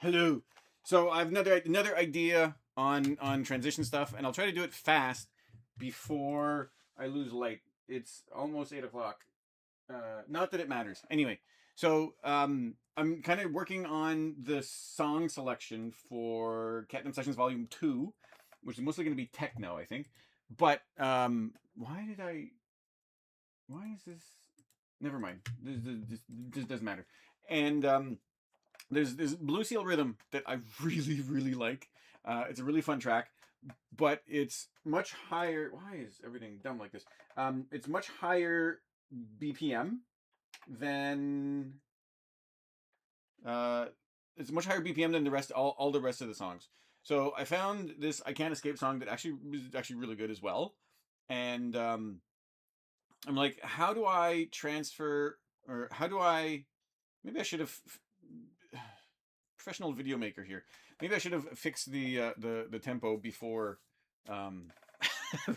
Hello. So I have another idea on transition stuff, and I'll try to do it fast before I lose light. It's almost 8 o'clock. Not that it matters. Anyway, so I'm kind of working on the song selection for Catnip Sessions Volume 2, which is mostly going to be techno, I think. But why did I? Why is this? Never mind. This doesn't matter. And there's Blue Seal Rhythm that I really like. It's a really fun track, but it's much higher. Why is everything dumb like this? It's much higher BPM than uh, it's much higher BPM than the rest, all the rest of the songs. So I found this "I Can't Escape" song that actually was actually really good as well, and I'm like, how do I transfer, or how do I? Maybe I should have professional video maker here. Maybe I should have fixed the tempo before um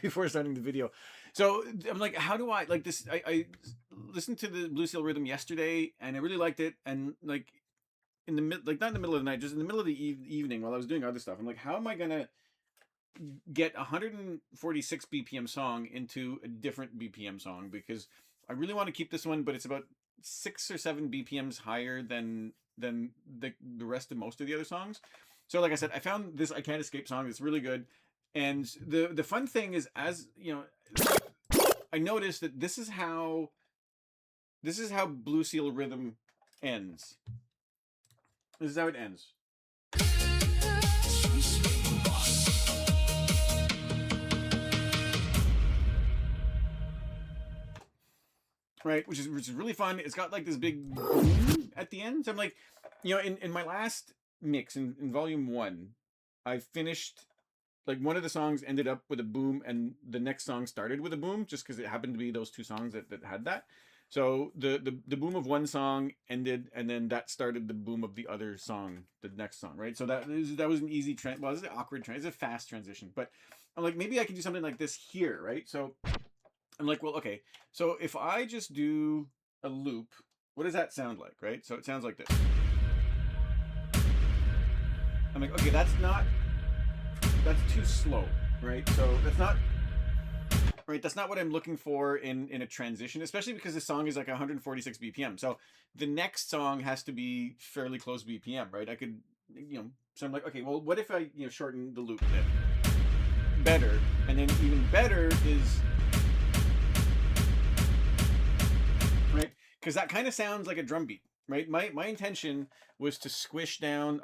before starting the video. So I'm like, how do I like this? I listened to the Blue Seal Rhythm yesterday, and I really liked it. And like in the mid, like not in the middle of the night, just in the middle of the evening while I was doing other stuff, I'm like, how am I gonna get 146 BPM song into a different BPM song? Because I really want to keep this one, but it's about 6 or 7 BPMs higher than the rest of most of the other songs. So like I said, I found this "I Can't Escape" song that's really good. And the fun thing is, as you know, I noticed that this is how Blue Seal Rhythm ends. This is how it ends. Right, which is really fun. It's got like this big boom at the end. So I'm like, in my last mix in volume 1, I finished, like, one of the songs ended up with a boom, and the next song started with a boom, just because it happened to be those two songs that had that. So the boom of one song ended, and then that started the boom of the other song, the next song, right? So that was an easy well, this is an awkward transition, it's a fast transition, but I'm like, maybe I can do something like this here, right? So I'm like, well, okay. So if I just do a loop, what does that sound like, right? So it sounds like this. I'm like, okay, that's too slow, right? So that's not what I'm looking for in a transition, especially because the song is like 146 BPM. So the next song has to be fairly close BPM, right? I could, so I'm like, okay, well, what if I, shorten the loop a bit? Better, and then even better is, right? Because that kind of sounds like a drum beat, right? My intention was to squish down,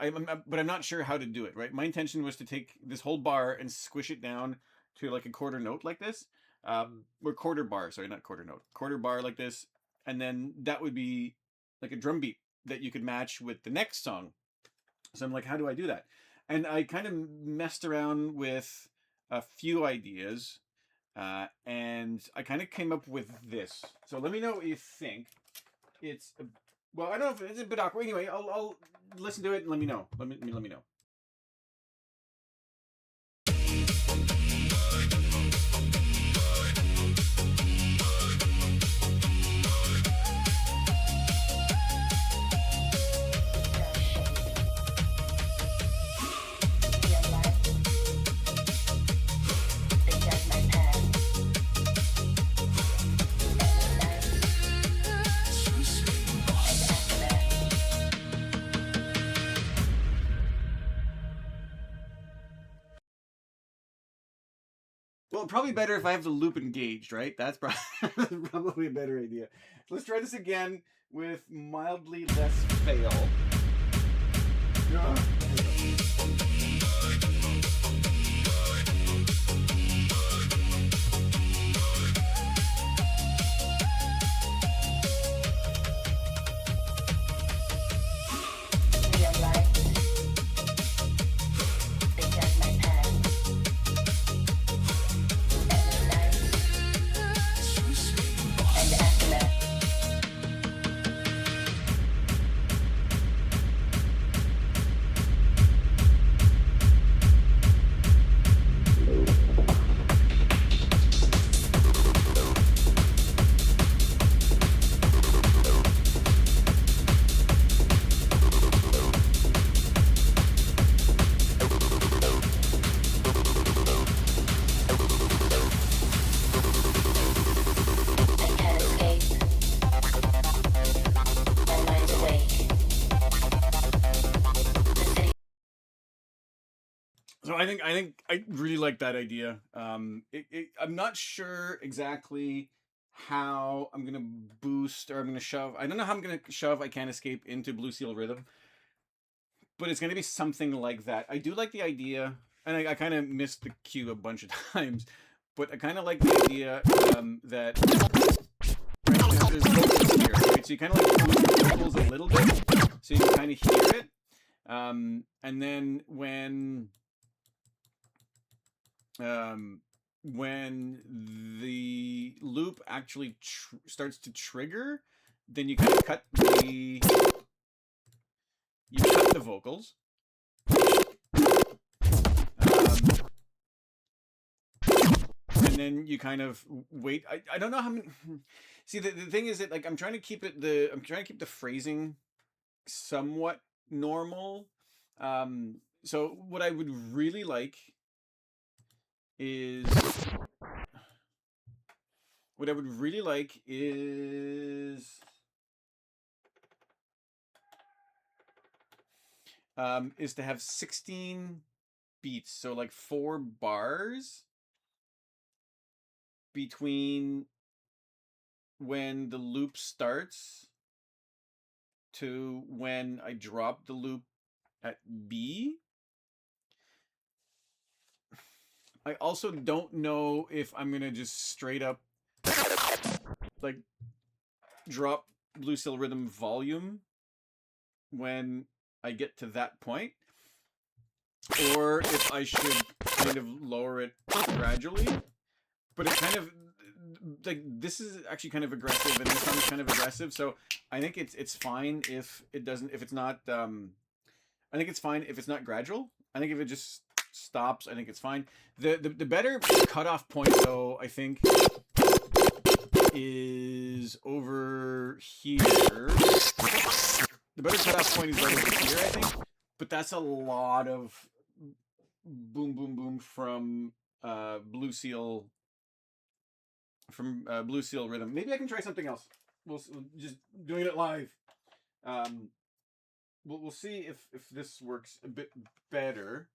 but I'm not sure how to do it, right? My intention was to take this whole bar and squish it down to like a quarter note like this, or quarter bar, sorry, not quarter note, quarter bar like this, and then that would be like a drum beat that you could match with the next song. So I'm like, how do I do that? And I kind of messed around with a few ideas, and I kind of came up with this. So let me know what you think. It's well, I don't know if it's a bit awkward. Anyway, I'll listen to it and let me know. Let me know. Well, probably better if I have the loop engaged, right? That's probably a better idea. Let's try this again with mildly less fail. So I think I really like that idea. I'm not sure exactly how I'm gonna boost or I'm gonna shove. I don't know how I'm gonna shove I Can't Escape into Blue Seal Rhythm, but it's gonna be something like that. I do like the idea, and I kind of missed the cue a bunch of times, but I kind of like the idea that right, there's vocals here, right? So you kind of like boost the vocals a little bit, so you can kind of hear it. And then when the loop actually starts to trigger, then you kind of cut the vocals. And then you kind of wait. I don't know how many. See, the thing is that like I'm trying to keep the phrasing somewhat normal. So what I would really like is is to have 16 beats, so like 4 bars between when the loop starts to when I drop the loop at B. I also don't know if I'm gonna just straight up like drop Blue Seal Rhythm volume when I get to that point, or if I should kind of lower it gradually. But it kind of like this is actually kind of aggressive, and this sounds kind of aggressive. So I think it's fine if it's not. I think it's fine if it's not gradual. I think if it just stops, I think it's fine. The better cutoff point, though, I think, is over here. The better cutoff point is right over here, I think. But that's a lot of boom, boom, boom from Blue Seal. From Blue Seal Rhythm. Maybe I can try something else. We'll just doing it live. We'll see if this works a bit better.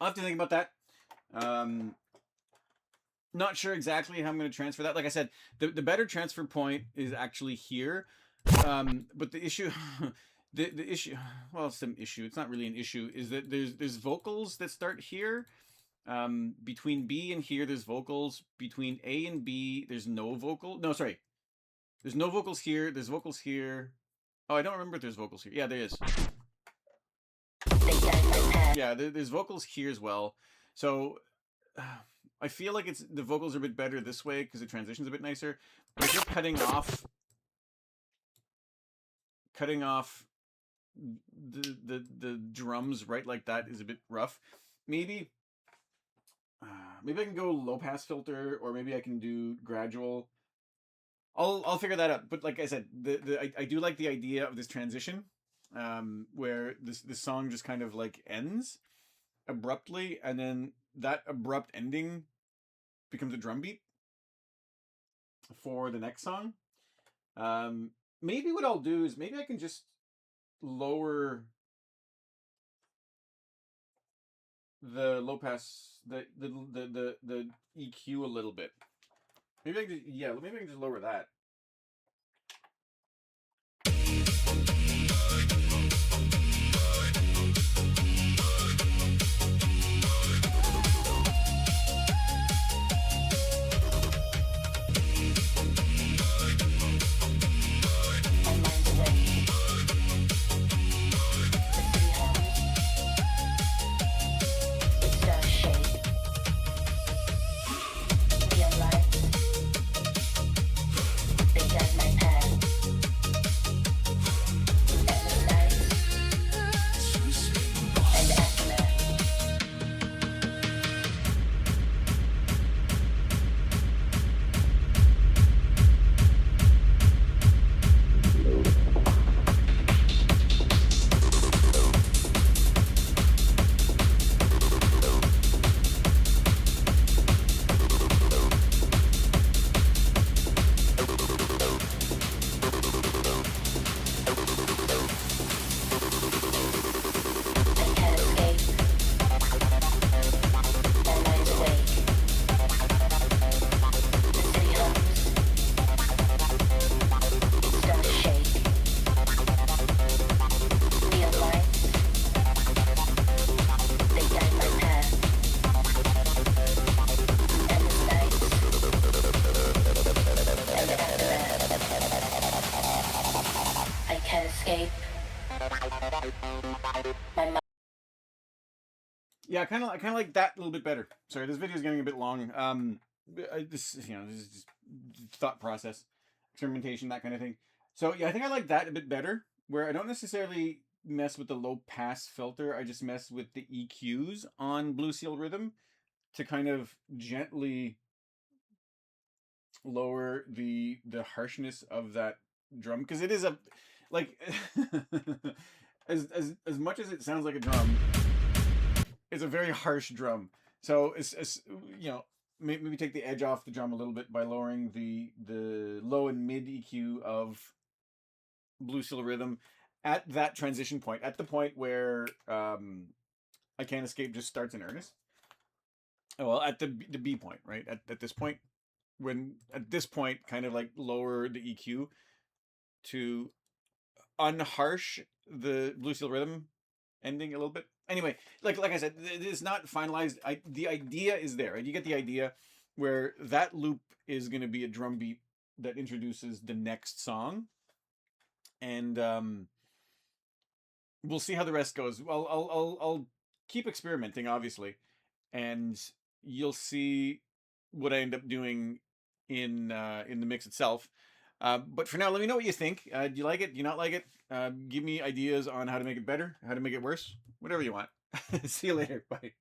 I'll have to think about that. Not sure exactly how I'm going to transfer that. Like I said, the better transfer point is actually here. But the issue, the issue, well, it's an issue. It's not really an issue. Is that there's vocals that start here. Between B and here, there's vocals. Between A and B, there's no vocal. No, sorry. There's no vocals here. There's vocals here. Oh, I don't remember if there's vocals here. Yeah, there is. Yeah, there's vocals here as well. So I feel like the vocals are a bit better this way because the transition's a bit nicer. But if you're cutting off the drums right like that is a bit rough. Maybe I can go low pass filter, or maybe I can do gradual. I'll figure that out. But like I said, I do like the idea of this transition. Where this song just kind of like ends abruptly, and then that abrupt ending becomes a drum beat for the next song. Maybe what I'll do is maybe I can just lower the low pass, the EQ a little bit. Maybe I can just lower that. Yeah, I kind of like that a little bit better. Sorry, this video is getting a bit long. This this is just thought process, experimentation, that kind of thing. So yeah, I think I like that a bit better. Where I don't necessarily mess with the low pass filter, I just mess with the EQs on Blue Seal Rhythm to kind of gently lower the harshness of that drum, because it is a like as much as it sounds like a drum, it's a very harsh drum. So it's you know, maybe take the edge off the drum a little bit by lowering the low and mid EQ of Blue Seal Rhythm at that transition point, at the point where I Can't Escape just starts in earnest. Well, at the B point, right? At this point, when at this point, kind of like lower the EQ to unharsh the Blue Seal Rhythm ending a little bit. Anyway, like I said, it is not finalized. The idea is there, right? You get the idea where that loop is going to be a drum beat that introduces the next song, and we'll see how the rest goes. Well, I'll keep experimenting, obviously, and you'll see what I end up doing in the mix itself. But for now, let me know what you think. Do you like it? Do you not like it? Give me ideas on how to make it better, how to make it worse, whatever you want. See you later. Bye.